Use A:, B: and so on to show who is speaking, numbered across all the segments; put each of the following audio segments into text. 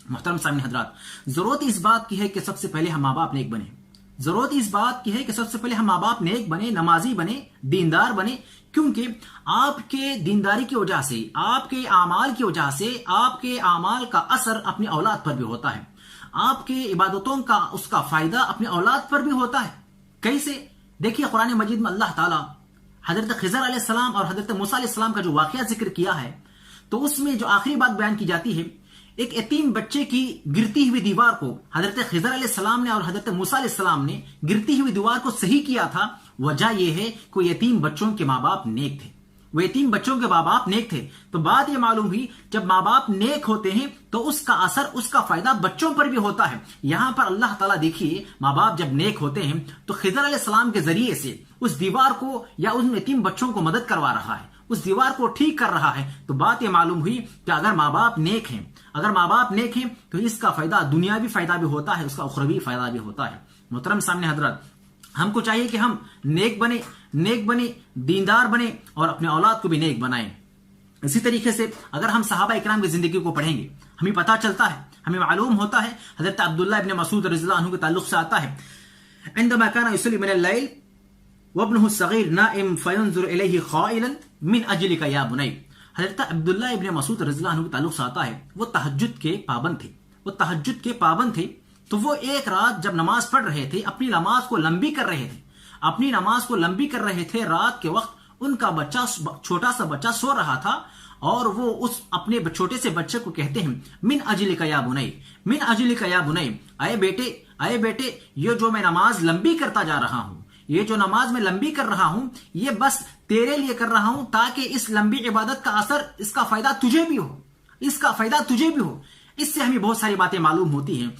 A: मोहतरम सामने हजरात, जरूरत इस बात की है कि सबसे पहले हम माँ बाप नेक बने। जरूरत इस बात की है कि सबसे पहले हम माँ बाप नेक बने, नमाजी बने, दीनदार बने, क्योंकि आपके दीनदारी की वजह से, आपके आमाल की वजह से, आपके आमाल का असर अपनी औलाद पर भी होता है। आपके इबादतों का उसका फायदा अपनी औलाद पर भी होता है। कैसे? देखिए, कुरान मजीद में अल्लाह ताला हजरत खिजर अलैहिस्सलाम और हजरत मूसा अलैहिस्सलाम का जो वाकया जिक्र किया है, तो उसमें जो आखिरी बात बयान की जाती है, एक यतीम बच्चे की गिरती हुई दीवार को हजरत खिजर अलैहिस्सलाम ने और हजरत मूसा अलैहिस्सलाम ने गिरती हुई दीवार को सही किया था। वजह यह है कि यतीम बच्चों के माँ बाप नेक थे, वो यतीम बच्चों के माँ बाप नेक थे। तो बात यह मालूम हुई, जब माँ बाप नेक होते हैं तो उसका असर, उसका फायदा बच्चों पर भी होता है। यहां पर अल्लाह ताला देखिए, माँ बाप जब नेक होते हैं तो खिजर अलैहिस्सलाम के जरिए से उस दीवार को या उन यतीम बच्चों को मदद करवा रहा है, उस दीवार को ठीक कर रहा है। तो बात यह मालूम हुई कि अगर माँ बाप नेक हैं, अगर माँ बाप नेक हैं तो इसका फायदा दुनियावी फायदा भी होता है, उसका उखरवी फायदा भी होता है। मोहतरम सामने हजरत, हमको चाहिए कि हम नेक बने, दीनदार बने और अपने औलाद को भी नेक बनाएं। इसी तरीके से अगर हम सहाबा इकराम की जिंदगी को पढ़ेंगे, हमें पता चलता है, हमें मालूम होता है, हजरत अब्दुल्लाह इब्न मसूद रज़ियल्लाहु अन्हु के ताल्लुक से आता है, इंदमा काना युसल्ली मिनल लैल वब्नुहु सगीर नाइम फयंजुर इलैहि खाइलन मिन अजलिका या बुनई। हजरत अब्दुल्लाह इब्न मसूद रज़ियल्लाहु अन्हु के ताल्लुक से आता है, वो तहज्जुद के पाबंद थे। तो वो एक रात जब नमाज पढ़ रहे थे, अपनी नमाज को लंबी कर रहे थे, रात के वक्त उनका बच्चा, छोटा सा बच्चा सो रहा था और वो उस अपने छोटे से बच्चे को कहते हैं, मिन अजलिका या बुनई, मिन अजलिका या बुनई, आए बेटे, ये जो मैं नमाज लंबी करता जा रहा हूं, ये जो नमाज में लंबी कर रहा हूं, ये बस तेरे लिए कर रहा हूं, ताकि इस लंबी इबादत का असर, इसका फायदा तुझे भी हो। इससे हमें बहुत सारी बातें मालूम होती हैं।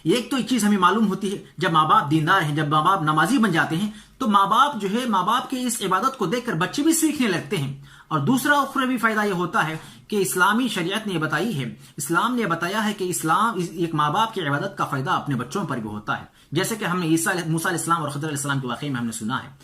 A: एक तो एक चीज हमें मालूम होती है, जब माँ बाप दीनदार हैं, जब माँ बाप नमाजी बन जाते हैं, तो माँ बाप के इस इबादत को देखकर बच्चे भी सीखने लगते हैं। और दूसरा उखरवी फायदा यह होता है कि इस्लामी शरीयत ने बताई है, इस्लाम ने बताया है कि इस्लाम एक माँ बाप की इबादत का फायदा अपने बच्चों पर भी होता है, जैसे कि हमने मूसा अलैहिस्सलाम और खिज़र अलैहिस्सलाम के वाकये में हमने सुना है।